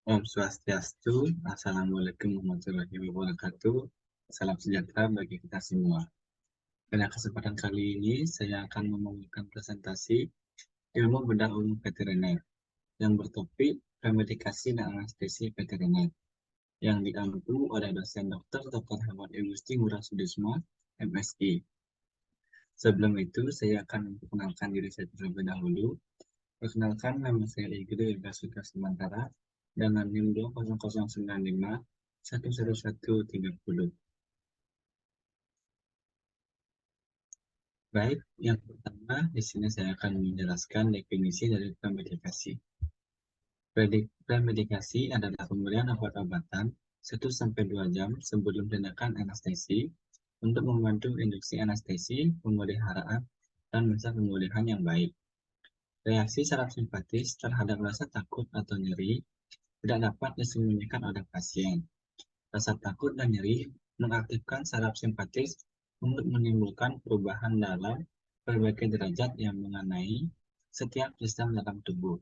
Om Swastiastu, Assalamualaikum warahmatullahi wabarakatuh. Salam sejahtera bagi kita semua. Pada kesempatan kali ini, saya akan membawakan presentasi ilmu bedah umum veteriner yang bertopik premedikasi dan anestesi veteriner yang diampu oleh dosen Dr. Hewan Igusti Ngurah Sudisma, MSI. Sebelum itu, saya akan memperkenalkan diri saya terlebih dahulu. Perkenalkan, nama saya Igede Ilgasuka Semantara dengan NIM 20095 11130. Baik, yang pertama di sini saya akan menjelaskan definisi dari premedikasi. Premedikasi adalah pemberian obat-obatan 1-2 jam sebelum tindakan anestesi untuk membantu induksi anestesi, pemeliharaan, dan masa pemulihan yang baik. Reaksi saraf simpatis terhadap rasa takut atau nyeri tidak dapat disembunyikan oleh pasien. Rasa takut dan nyeri mengaktifkan saraf simpatis untuk menimbulkan perubahan dalam berbagai derajat yang mengenai setiap sistem dalam tubuh.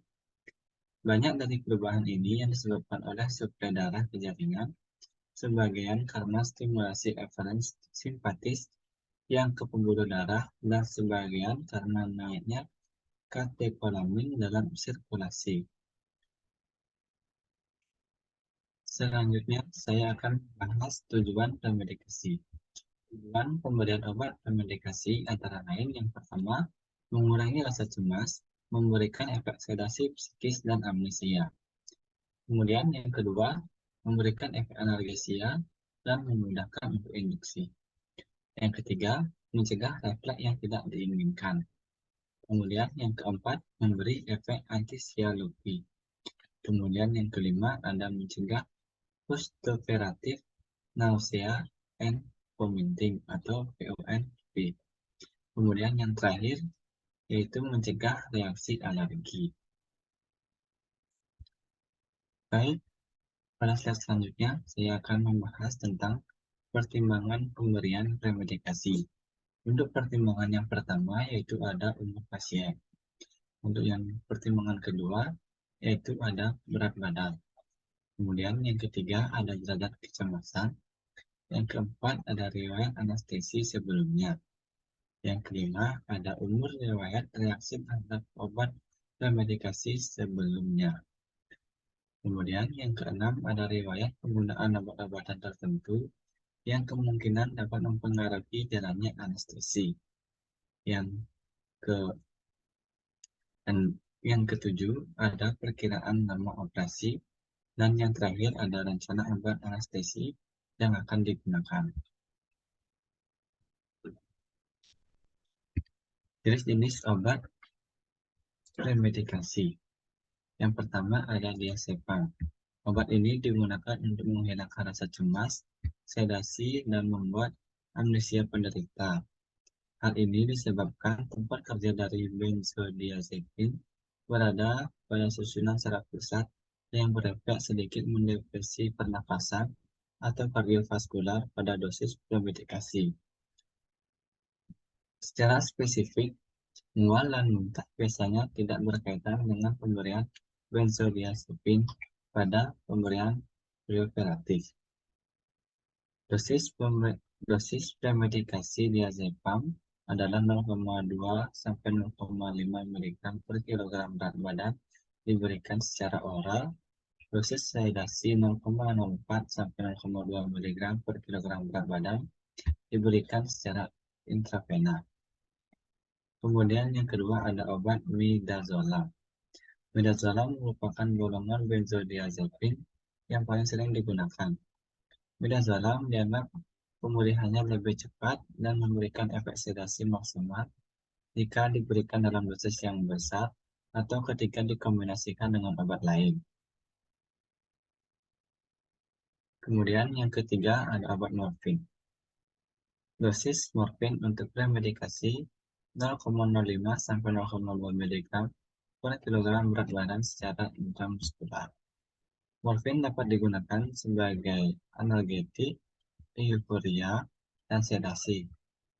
Banyak dari perubahan ini yang disebabkan oleh suplai darah ke jaringan, sebagian karena stimulasi eferen simpatis yang ke pembuluh darah, dan sebagian karena naiknya katekolamin dalam sirkulasi. Selanjutnya, saya akan bahas tujuan premedikasi. Tujuan pemberian obat premedikasi antara lain yang pertama, mengurangi rasa cemas, memberikan efek sedasi psikis dan amnesia. Kemudian yang kedua, memberikan efek analgesia dan memudahkan untuk induksi. Yang ketiga, mencegah refleks yang tidak diinginkan. Kemudian yang keempat, memberi efek antisialopi. Kemudian yang kelima, ada mencegah postoperatif nausea and vomiting atau PONV. Kemudian yang terakhir yaitu mencegah reaksi alergi. Baik, pada slide selanjutnya saya akan membahas tentang pertimbangan pemberian premedikasi. Untuk pertimbangan yang pertama yaitu ada umur pasien. Untuk yang pertimbangan kedua yaitu ada berat badan. Kemudian yang ketiga ada derajat kecemasan. Yang keempat ada riwayat anestesi sebelumnya. Yang kelima ada umur riwayat reaksi terhadap obat premedikasi sebelumnya. Kemudian yang keenam ada riwayat penggunaan obat-obatan tertentu yang kemungkinan dapat mempengaruhi jalannya anestesi. Yang ketujuh ada perkiraan lama operasi, dan yang terakhir ada rencana obat anestesi yang akan digunakan. Jenis-jenis obat premedikasi. Yang pertama ada diazepam. Obat ini digunakan untuk menghilangkan rasa cemas, sedasi, dan membuat amnesia penderita. Hal ini disebabkan tempat kerja dari benzodiazepin berada pada susunan saraf pusat yang berefek sedikit mendepresi pernafasan atau kardiovaskular pada dosis premedikasi. Secara spesifik, mual dan muntah biasanya tidak berkaitan dengan pemberian benzodiazepin pada pemberian preoperatif. Dosis premedikasi diazepam adalah 0,2 sampai 0,5 mg per kilogram berat badan diberikan secara oral. Dosis sedasi 0,04 sampai 0,2 mg per kilogram berat badan diberikan secara intravena. Kemudian yang kedua ada obat midazolam. Midazolam merupakan golongan benzodiazepin yang paling sering digunakan. Midazolam dianggap pemulihannya lebih cepat dan memberikan efek sedasi maksimal jika diberikan dalam dosis yang besar atau ketika dikombinasikan dengan obat lain. Kemudian yang ketiga ada obat morfin. Dosis morfin untuk premedikasi 0,05 sampai 0,2 mg per kilogram berat badan secara intramuskular. Morfin dapat digunakan sebagai analgetik, euforia, dan sedasi.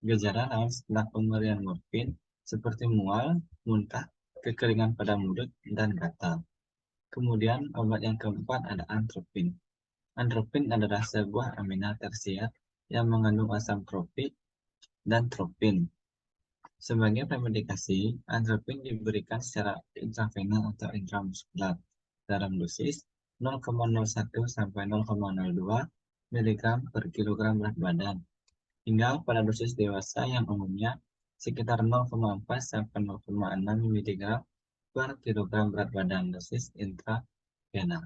Gejala lain setelah pemberian morfin seperti mual, muntah, kekeringan pada mulut, dan gatal. Kemudian obat yang keempat ada atropin. Atropin adalah sebuah amina tersier yang mengandung asam tropik dan tropin. Sebagai premedikasi, atropin diberikan secara intravena atau intramuskular dalam dosis 0,01 sampai 0,02 mg per kilogram berat badan, hingga pada dosis dewasa yang umumnya sekitar 0,4 sampai 0,6 mg per kilogram berat badan dosis intravena.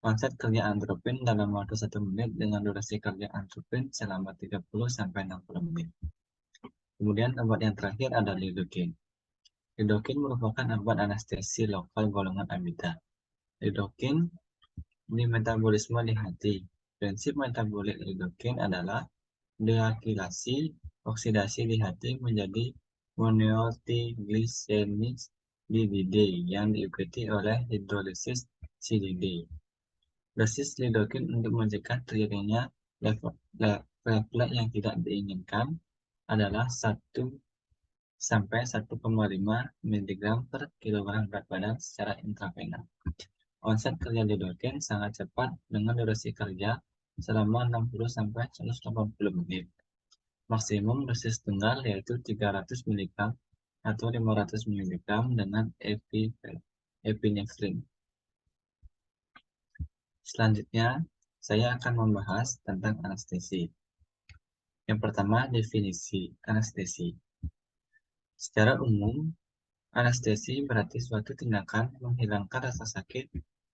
Onset kerja atropin dalam waktu 1 menit dengan durasi kerja atropin selama 30 sampai 60 menit. Kemudian obat yang terakhir ada lidocaine. Lidocaine merupakan obat anestesi lokal golongan amida. Lidocaine di metabolisme di hati. Prinsip metabolik lidocaine adalah deakilasi oksidasi di hati menjadi monoacetylglycemic yang diikuti oleh hidrolisis CDD. Dosis lidocaine untuk mencegah terjadinya refleks yang tidak diinginkan adalah 1 sampai 1,5 mg per kilogram berat badan secara intravena. Onset kerja lidocaine sangat cepat dengan durasi kerja selama 60 sampai 180 menit. Maksimum dosis tunggal yaitu 300 mg atau 500 mg dengan epinephrine. Selanjutnya, saya akan membahas tentang anestesi. Yang pertama, definisi anestesi. Secara umum, anestesi berarti suatu tindakan menghilangkan rasa sakit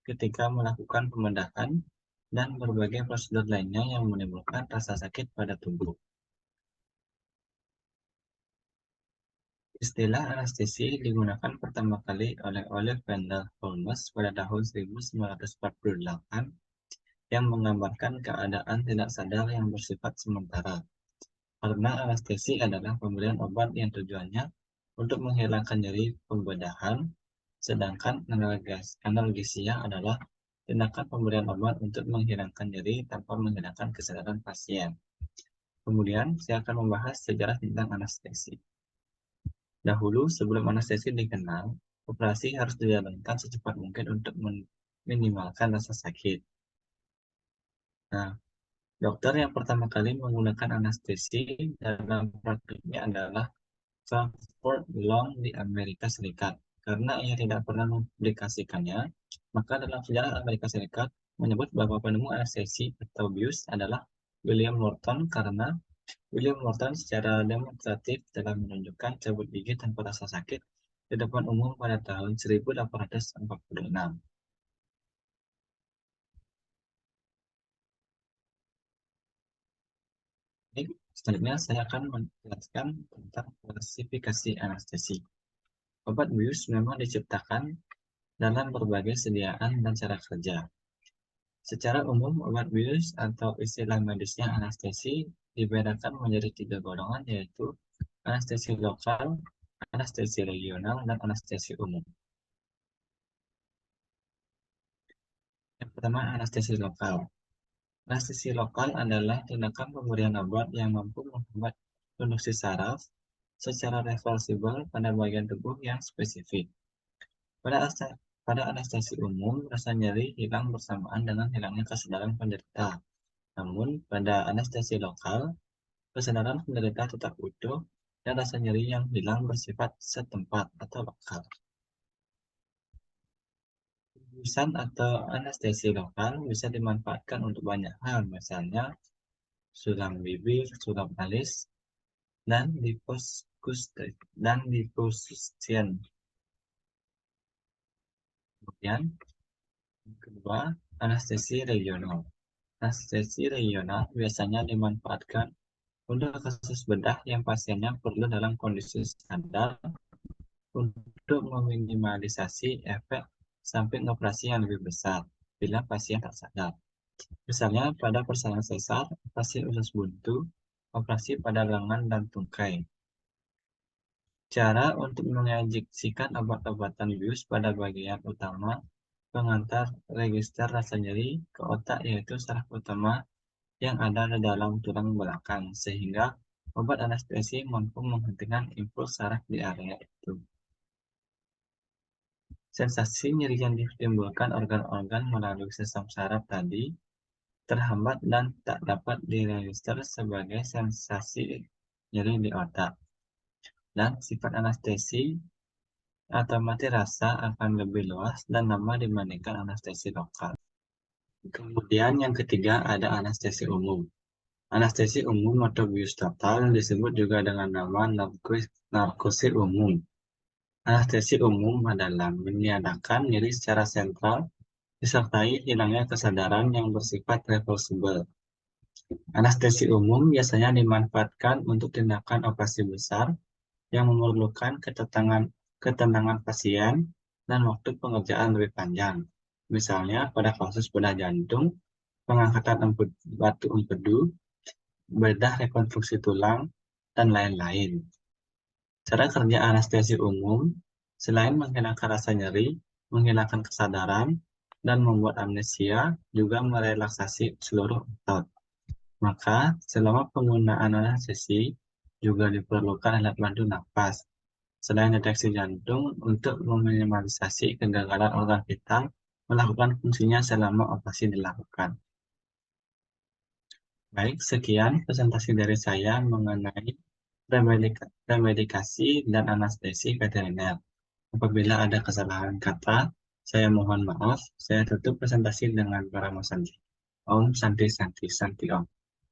ketika melakukan pembedahan dan berbagai prosedur lainnya yang menimbulkan rasa sakit pada tubuh. Istilah anestesi digunakan pertama kali oleh Olive Wendell Holmes pada tahun 1948 yang menggambarkan keadaan tidak sadar yang bersifat sementara. Karena anestesi adalah pemberian obat yang tujuannya untuk menghilangkan nyeri pembedahan, sedangkan analgesia adalah tindakan pemberian obat untuk menghilangkan nyeri tanpa menghilangkan kesadaran pasien. Kemudian, saya akan membahas sejarah tentang anestesi. Dahulu, sebelum anestesi dikenal, operasi harus dijalankan secepat mungkin untuk meminimalkan rasa sakit. Nah, dokter yang pertama kali menggunakan anestesi dalam praktiknya adalah Crawford Long di Amerika Serikat. Karena ia tidak pernah mempublikasikannya, maka dalam sejarah Amerika Serikat menyebut bahwa penemu anestesi atau bius adalah William Morton karena William Morton secara demonstratif telah menunjukkan cabut gigi tanpa rasa sakit di depan umum pada tahun 1846. Selanjutnya saya akan menjelaskan tentang klasifikasi anestesi. Obat bius memang diciptakan dalam berbagai sediaan dan cara kerja. Secara umum, obat bius atau istilah medisnya anestesi dibedakan menjadi 3 golongan, yaitu anestesi lokal, anestesi regional, dan anestesi umum. Yang pertama, anestesi lokal. Anestesi lokal adalah tindakan pemberian obat yang mampu menghambat konduksi saraf secara reversibel pada bagian tubuh yang spesifik. Pada anestesi umum, rasa nyeri hilang bersamaan dengan hilangnya kesadaran penderita. Namun, pada anestesi lokal, kesadaran penderita tetap utuh dan rasa nyeri yang hilang bersifat setempat atau lokal. Biusan atau anestesi lokal bisa dimanfaatkan untuk banyak hal, misalnya sulam bibir, sulam alis, dan depostion. Kemudian, yang kedua, anestesi regional. Anestesi regional biasanya dimanfaatkan untuk kasus bedah yang pasiennya perlu dalam kondisi sadar untuk meminimalisasi efek samping operasi yang lebih besar bila pasien tak sadar. Misalnya pada persalinan sesar, operasi usus buntu, operasi pada lengan dan tungkai. Cara untuk menginjeksikan obat-obatan bius pada bagian utama pengantar register rasa nyeri ke otak, yaitu saraf utama yang ada di dalam tulang belakang, sehingga obat anestesi mampu menghentikan impuls saraf di area itu. Sensasi nyeri yang ditimbulkan organ-organ melalui sistem saraf tadi terhambat dan tak dapat diregister sebagai sensasi nyeri di otak. Dan sifat anestesi atau mati rasa akan lebih luas dan lama dibandingkan anestesi lokal. Kemudian yang ketiga ada anestesi umum. Anestesi umum atau bius total disebut juga dengan nama narkosi umum. Anestesi umum adalah meniadakan nyeri secara sentral disertai hilangnya kesadaran yang bersifat reversible. Anestesi umum biasanya dimanfaatkan untuk tindakan operasi besar yang memerlukan ketenangan pasien dan waktu pengerjaan lebih panjang. Misalnya pada kasus bedah jantung, pengangkatan batu empedu, bedah rekonstruksi tulang, dan lain-lain. Cara kerja anestesi umum, selain menghilangkan rasa nyeri, menghilangkan kesadaran, dan membuat amnesia, juga merelaksasi seluruh otot. Maka, selama penggunaan anestesi, juga diperlukan alat bantu nafas. Selain deteksi jantung, untuk meminimalisasi kegagalan organ vital melakukan fungsinya selama operasi dilakukan. Baik, sekian presentasi dari saya mengenai premedikasi dan anestesi veteriner. Apabila ada kesalahan kata, saya mohon maaf. Saya tutup presentasi dengan para Santi. Om Santi Santi Santi Om.